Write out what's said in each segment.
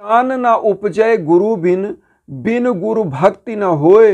ज्ञान न उपजय गुरु बिन, बिन गुरु भक्ति न होए,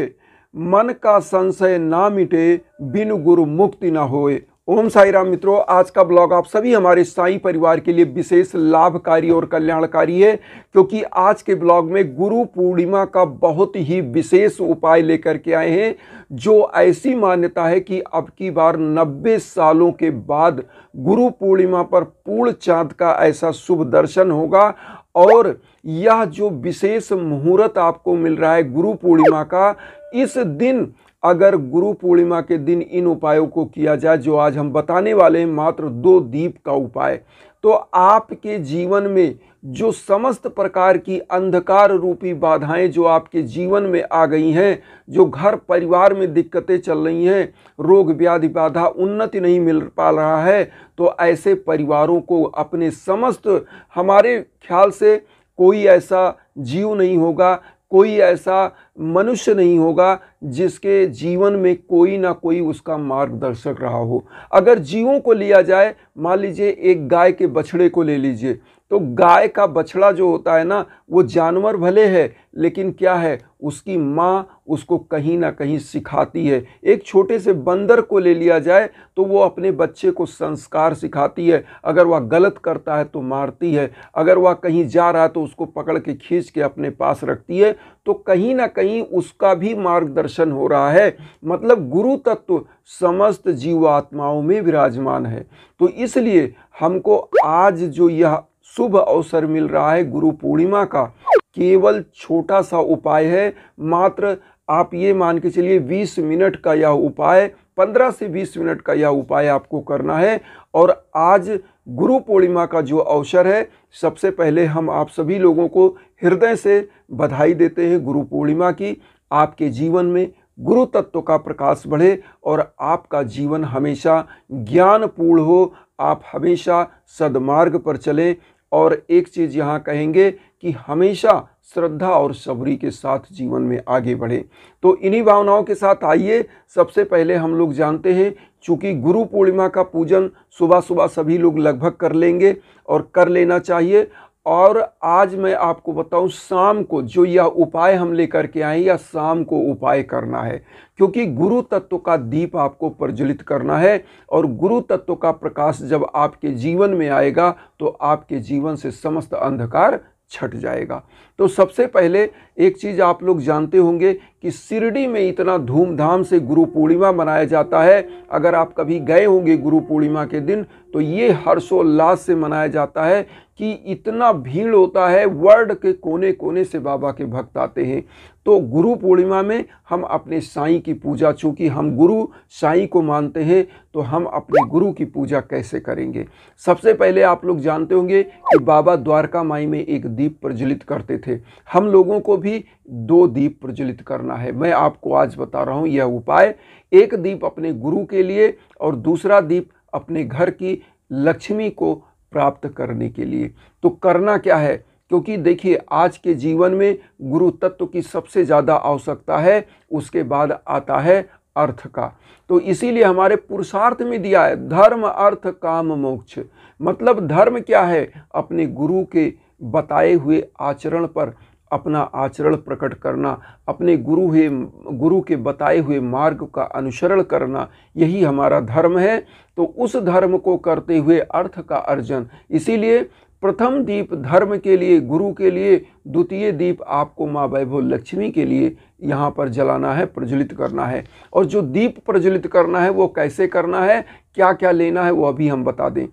मन का संशय ना मिटे, बिन गुरु मुक्ति न होए। ओम साई राम मित्रों, आज का ब्लॉग आप सभी हमारे साई परिवार के लिए विशेष लाभकारी और कल्याणकारी है, क्योंकि आज के ब्लॉग में गुरु पूर्णिमा का बहुत ही विशेष उपाय लेकर के आए हैं, जो ऐसी मान्यता है कि अब की बार 90 सालों के बाद गुरु पूर्णिमा पर पूर्ण चांद का ऐसा शुभ दर्शन होगा। और यह जो विशेष मुहूर्त आपको मिल रहा है गुरु पूर्णिमा का, इस दिन अगर गुरु पूर्णिमा के दिन इन उपायों को किया जाए जो आज हम बताने वाले हैं, मात्र 2 दीप का उपाय, तो आपके जीवन में जो समस्त प्रकार की अंधकार रूपी बाधाएं जो आपके जीवन में आ गई हैं, जो घर परिवार में दिक्कतें चल रही हैं, रोग व्याधि बाधा, उन्नति नहीं मिल पा रहा है, तो ऐसे परिवारों को अपने समस्त, हमारे ख्याल से कोई ऐसा जीव नहीं होगा, कोई ऐसा मनुष्य नहीं होगा जिसके जीवन में कोई ना कोई उसका मार्गदर्शक रहा हो। अगर जीवों को लिया जाए, मान लीजिए एक गाय के बछड़े को ले लीजिए, तो गाय का बछड़ा जो होता है ना, वो जानवर भले है, लेकिन क्या है, उसकी माँ उसको कहीं ना कहीं सिखाती है। एक छोटे से बंदर को ले लिया जाए तो वो अपने बच्चे को संस्कार सिखाती है। अगर वह गलत करता है तो मारती है, अगर वह कहीं जा रहा है तो उसको पकड़ के खींच के अपने पास रखती है। तो कहीं ना कहीं उसका भी मार्गदर्शन हो रहा है। मतलब गुरु तत्व समस्त जीवात्माओं में विराजमान है। तो इसलिए हमको आज जो यह शुभ अवसर मिल रहा है गुरु पूर्णिमा का, केवल छोटा सा उपाय है। मात्र आप ये मान के चलिए 20 मिनट का यह उपाय, 15 से 20 मिनट का यह उपाय आपको करना है। और आज गुरु पूर्णिमा का जो अवसर है, सबसे पहले हम आप सभी लोगों को हृदय से बधाई देते हैं गुरु पूर्णिमा की। आपके जीवन में गुरु तत्व का प्रकाश बढ़े और आपका जीवन हमेशा ज्ञानपूर्ण हो, आप हमेशा सद्मार्ग पर चलें। और एक चीज़ यहाँ कहेंगे कि हमेशा श्रद्धा और सबरी के साथ जीवन में आगे बढ़े। तो इन्हीं भावनाओं के साथ आइए, सबसे पहले हम लोग जानते हैं, चूँकि गुरु पूर्णिमा का पूजन सुबह सुबह सभी लोग लगभग कर लेंगे और कर लेना चाहिए। और आज मैं आपको बताऊं, शाम को जो यह उपाय हम लेकर के आए, या शाम को उपाय करना है, क्योंकि गुरु तत्व का दीप आपको प्रज्वलित करना है। और गुरु तत्व का प्रकाश जब आपके जीवन में आएगा तो आपके जीवन से समस्त अंधकार छट जाएगा। तो सबसे पहले एक चीज़ आप लोग जानते होंगे कि शिरडी में इतना धूमधाम से गुरु पूर्णिमा मनाया जाता है। अगर आप कभी गए होंगे गुरु पूर्णिमा के दिन, तो ये हर्षोल्लास से मनाया जाता है कि इतना भीड़ होता है, वर्ल्ड के कोने कोने से बाबा के भक्त आते हैं। तो गुरु पूर्णिमा में हम अपने साईं की पूजा, चूँकि हम गुरु साईं को मानते हैं, तो हम अपने गुरु की पूजा कैसे करेंगे। सबसे पहले आप लोग जानते होंगे कि बाबा द्वारका माई में एक दीप प्रज्वलित करते थे। हम लोगों को भी 2 दीप प्रज्वलित करना है। मैं आपको आज बता रहा हूँ यह उपाय। एक दीप अपने गुरु के लिए और दूसरा दीप अपने घर की लक्ष्मी को प्राप्त करने के लिए। तो करना क्या है, क्योंकि देखिए आज के जीवन में गुरु तत्व की सबसे ज़्यादा आवश्यकता है, उसके बाद आता है अर्थ का। तो इसीलिए हमारे पुरुषार्थ में दिया है धर्म अर्थ काम मोक्ष। मतलब धर्म क्या है, अपने गुरु के बताए हुए आचरण पर अपना आचरण प्रकट करना, अपने गुरु के बताए हुए मार्ग का अनुसरण करना, यही हमारा धर्म है। तो उस धर्म को करते हुए अर्थ का अर्जन। इसीलिए प्रथम दीप धर्म के लिए, गुरु के लिए, द्वितीय दीप आपको माँ वैभव लक्ष्मी के लिए यहाँ पर जलाना है, प्रज्वलित करना है। और जो दीप प्रज्वलित करना है वो कैसे करना है, क्या क्या लेना है, वो अभी हम बता दें।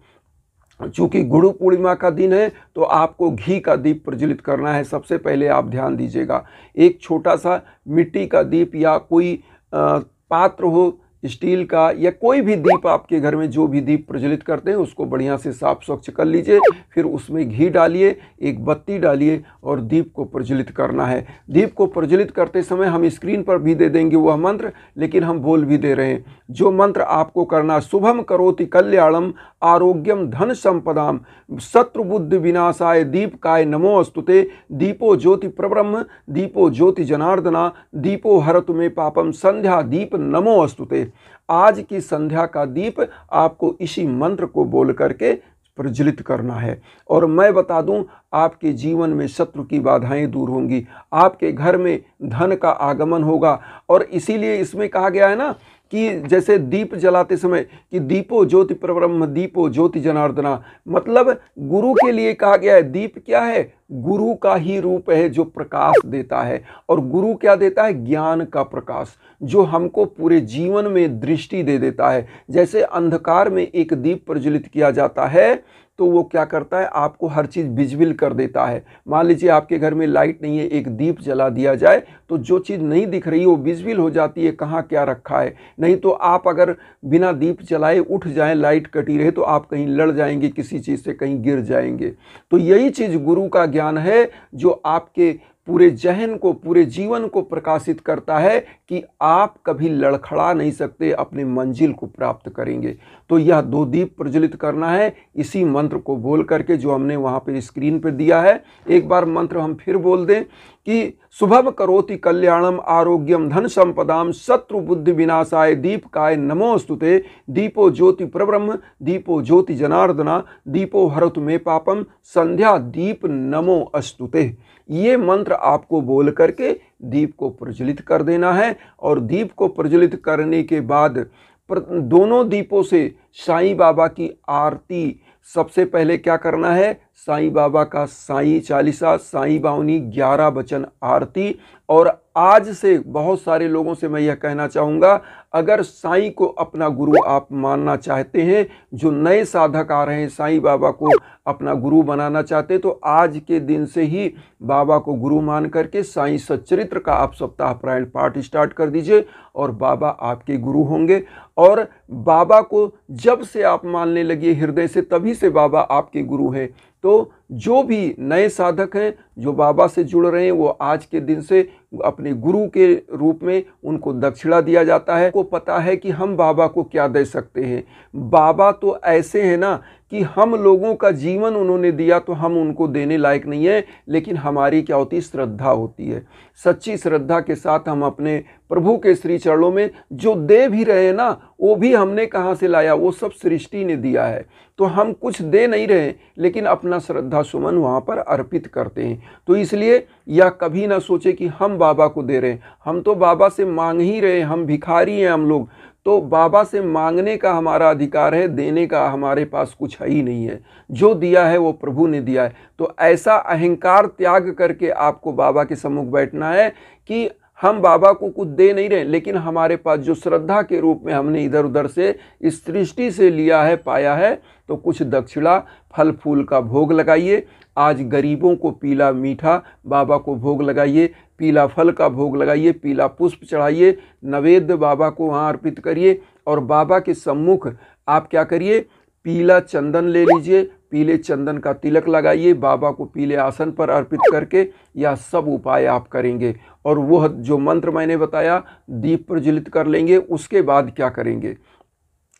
चूँकि गुरु पूर्णिमा का दिन है तो आपको घी का दीप प्रज्वलित करना है। सबसे पहले आप ध्यान दीजिएगा, एक छोटा सा मिट्टी का दीप या कोई पात्र हो स्टील का, या कोई भी दीप आपके घर में जो भी दीप प्रज्वलित करते हैं उसको बढ़िया से साफ स्वच्छ कर लीजिए। फिर उसमें घी डालिए, एक बत्ती डालिए और दीप को प्रज्वलित करना है। दीप को प्रज्वलित करते समय हम स्क्रीन पर भी दे देंगे वह मंत्र, लेकिन हम बोल भी दे रहे हैं। जो मंत्र आपको करना, शुभम करोति कल्याणम आरोग्यम धन संपदाम शत्रु बुद्धि विनाशाय दीपकाय नमो अस्तुते दीपो ज्योति प्रब्रह्म दीपो ज्योति जनार्दना दीपो हरतु मे पापम संध्या दीप नमो अस्तुते। आज की संध्या का दीप आपको इसी मंत्र को बोल करके प्रज्वलित करना है। और मैं बता दूं, आपके जीवन में शत्रु की बाधाएं दूर होंगी, आपके घर में धन का आगमन होगा। और इसीलिए इसमें कहा गया है ना कि जैसे दीप जलाते समय कि दीपो ज्योति परब्रह्म दीपो ज्योति जनार्दना, मतलब गुरु के लिए कहा गया है। दीप क्या है? गुरु का ही रूप है जो प्रकाश देता है। और गुरु क्या देता है? ज्ञान का प्रकाश, जो हमको पूरे जीवन में दृष्टि दे देता है। जैसे अंधकार में एक दीप प्रज्वलित किया जाता है तो वो क्या करता है? आपको हर चीज़ विजिबल कर देता है। मान लीजिए आपके घर में लाइट नहीं है, एक दीप जला दिया जाए तो जो चीज़ नहीं दिख रही है वो विजिबल हो जाती है, कहाँ क्या रखा है। नहीं तो आप अगर बिना दीप जलाए उठ जाएं, लाइट कटी रहे, तो आप कहीं लड़ जाएंगे, किसी चीज़ से कहीं गिर जाएंगे। तो यही चीज़ गुरु का ज्ञान है जो आपके पूरे जहन को, पूरे जीवन को प्रकाशित करता है कि आप कभी लड़खड़ा नहीं सकते, अपने मंजिल को प्राप्त करेंगे। तो यह 2 दीप प्रज्वलित करना है इसी मंत्र को बोल करके, जो हमने वहाँ पे स्क्रीन पे दिया है। एक बार मंत्र हम फिर बोल दें कि शुभम करोति कल्याणम आरोग्यम धन संपदाम शत्रु बुद्धि विनाशाय दीपकाय नमोस्तुते दीपो ज्योति परब्रह्म दीपो ज्योति जनार्दना दीपो हरतु मे पापम संध्या दीप नमो अस्तुते। ये मंत्र आपको बोल करके दीप को प्रज्वलित कर देना है। और दीप को प्रज्वलित करने के बाद दोनों दीपों से साईं बाबा की आरती सबसे पहले क्या करना है? साईं बाबा का साईं चालीसा, साईं बावनी 11 वचन आरती। और आज से बहुत सारे लोगों से मैं यह कहना चाहूँगा, अगर साईं को अपना गुरु आप मानना चाहते हैं, जो नए साधक आ रहे हैं साईं बाबा को अपना गुरु बनाना चाहते हैं, तो आज के दिन से ही बाबा को गुरु मान करके साईं सच्चरित्र का आप सप्ताह पारायण पाठ स्टार्ट कर दीजिए और बाबा आपके गुरु होंगे। और बाबा को जब से आप मानने लगिए हृदय से, तभी से बाबा आपके गुरु हैं। तो जो भी नए साधक हैं जो बाबा से जुड़ रहे हैं, वो आज के दिन से अपने गुरु के रूप में उनको दक्षिणा दिया जाता है। को पता है कि हम बाबा को क्या दे सकते हैं। बाबा तो ऐसे हैं ना कि हम लोगों का जीवन उन्होंने दिया तो हम उनको देने लायक नहीं है, लेकिन हमारी क्या होती है? श्रद्धा होती है। सच्ची श्रद्धा के साथ हम अपने प्रभु के श्री चरणों में जो दे भी रहे हैं ना, वो भी हमने कहाँ से लाया? वो सब सृष्टि ने दिया है। तो हम कुछ दे नहीं रहे, लेकिन अपना श्रद्धा सुमन वहाँ पर अर्पित करते हैं। तो इसलिए यह कभी ना सोचे कि हम बाबा को दे रहे हैं, हम तो बाबा से मांग ही रहे हैं, हम भिखारी हैं हम लोग। तो बाबा से मांगने का हमारा अधिकार है, देने का हमारे पास कुछ है ही नहीं है। जो दिया है वो प्रभु ने दिया है। तो ऐसा अहंकार त्याग करके आपको बाबा के सम्मुख बैठना है कि हम बाबा को कुछ दे नहीं रहे, लेकिन हमारे पास जो श्रद्धा के रूप में हमने इधर उधर से इस सृष्टि से लिया है, पाया है, तो कुछ दक्षिणा फल फूल का भोग लगाइए। आज गरीबों को पीला मीठा बाबा को भोग लगाइए, पीला फल का भोग लगाइए, पीला पुष्प चढ़ाइए, नैवेद्य बाबा को वहाँ अर्पित करिए। और बाबा के सम्मुख आप क्या करिए? पीला चंदन ले लीजिए, पीले चंदन का तिलक लगाइए, बाबा को पीले आसन पर अर्पित करके यह सब उपाय आप करेंगे। और वह जो मंत्र मैंने बताया दीप प्रज्वलित कर लेंगे। उसके बाद क्या करेंगे?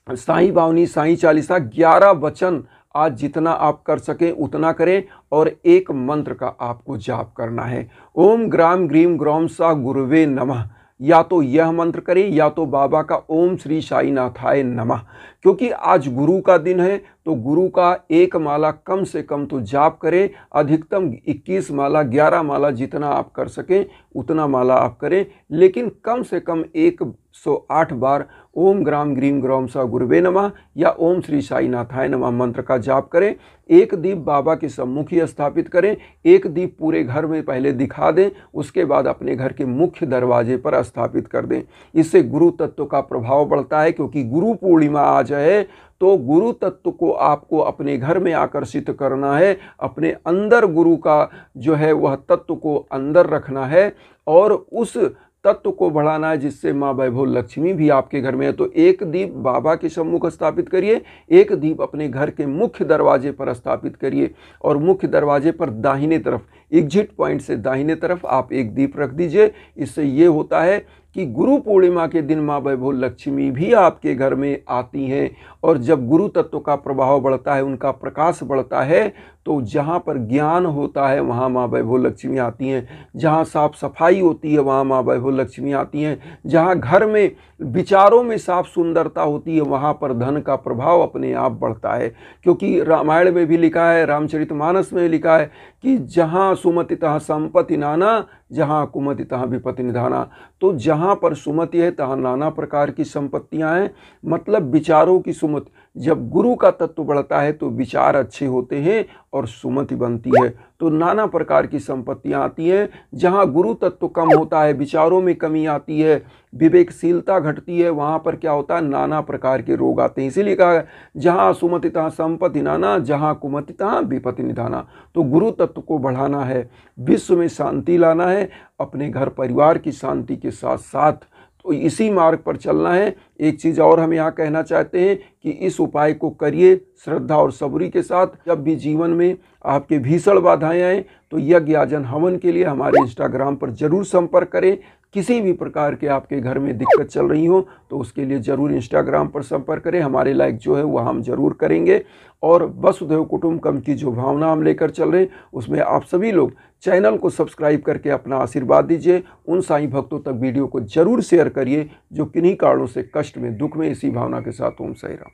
साईं बावनी साईं चालीसा 11 वचन आज जितना आप कर सकें उतना करें। और एक मंत्र का आपको जाप करना है, ओम ग्राम ग्रीम ग्रौम सा गुरुवे नमः। या तो यह मंत्र करें या तो बाबा का ओम श्री साईनाथाय नमः। क्योंकि आज गुरु का दिन है तो गुरु का एक माला कम से कम तो जाप करें, अधिकतम 21 माला 11 माला जितना आप कर सकें उतना माला आप करें। लेकिन कम से कम 108 बार ओम ग्राम ग्रीम ग्रौम सा गुरुवे नमः या ओम श्री साईनाथाय नमः मंत्र का जाप करें। एक दीप बाबा के सम्मुख ही स्थापित करें, एक दीप पूरे घर में पहले दिखा दें, उसके बाद अपने घर के मुख्य दरवाजे पर स्थापित कर दें। इससे गुरु तत्व का प्रभाव बढ़ता है। क्योंकि गुरु पूर्णिमा आज है तो गुरु तत्व को आपको अपने घर में आकर्षित करना है, अपने अंदर गुरु का जो है वह तत्व को अंदर रखना है और उस तत्व को बढ़ाना है, जिससे माँ वैभव लक्ष्मी भी आपके घर में है। तो एक दीप बाबा के सम्मुख स्थापित करिए, एक दीप अपने घर के मुख्य दरवाजे पर स्थापित करिए और मुख्य दरवाजे पर दाहिने तरफ एग्जिट पॉइंट से दाहिने तरफ आप एक दीप रख दीजिए। इससे ये होता है कि गुरु पूर्णिमा के दिन माँ वैभव लक्ष्मी भी आपके घर में आती हैं, और जब गुरु तत्व का प्रभाव बढ़ता है, उनका प्रकाश बढ़ता है, तो जहाँ पर ज्ञान होता है वहाँ माँ वैभव लक्ष्मी आती हैं। जहाँ साफ सफाई होती है वहाँ माँ वैभव लक्ष्मी आती हैं। जहाँ घर में विचारों में साफ सुंदरता होती है वहाँ पर धन का प्रभाव अपने आप बढ़ता है। क्योंकि रामायण में भी लिखा है, रामचरितमानस में लिखा है कि जहाँ सुमति तहाँ संपत्ति नाना, जहाँ कुमति तहाँ विपत्ति निधाना। तो जहाँ पर सुमति है तहाँ नाना प्रकार की संपत्तियाँ हैं, मतलब विचारों की सुमति। जब गुरु का तत्व बढ़ता है तो विचार अच्छे होते हैं और सुमति बनती है, तो नाना प्रकार की संपत्तियाँ आती हैं। जहाँ गुरु तत्व कम होता है, विचारों में कमी आती है, विवेकशीलता घटती है, वहाँ पर क्या होता है, नाना प्रकार के रोग आते हैं। इसीलिए कहा है जहाँ सुमति तहाँ संपत्ति नाना, जहाँ कुमति तहाँ विपत्ति निधाना। तो गुरु तत्व को बढ़ाना है, विश्व में शांति लाना है, अपने घर परिवार की शांति के साथ साथ तो इसी मार्ग पर चलना है। एक चीज़ और हम यहाँ कहना चाहते हैं कि इस उपाय को करिए श्रद्धा और सबूरी के साथ। जब भी जीवन में आपके भीषण बाधाएं आएँ तो यज्ञ याजन हवन के लिए हमारे इंस्टाग्राम पर जरूर संपर्क करें। किसी भी प्रकार के आपके घर में दिक्कत चल रही हो तो उसके लिए ज़रूर इंस्टाग्राम पर संपर्क करें। हमारे लाइक जो है वह हम ज़रूर करेंगे। और वसुधैव कुटुंबकम की जो भावना हम लेकर चल रहे हैं उसमें आप सभी लोग चैनल को सब्सक्राइब करके अपना आशीर्वाद दीजिए। उन साईं भक्तों तक वीडियो को जरूर शेयर करिए जो किन्हीं कारणों से कष्ट में, दुख में। इसी भावना के साथ ओम साईं राम।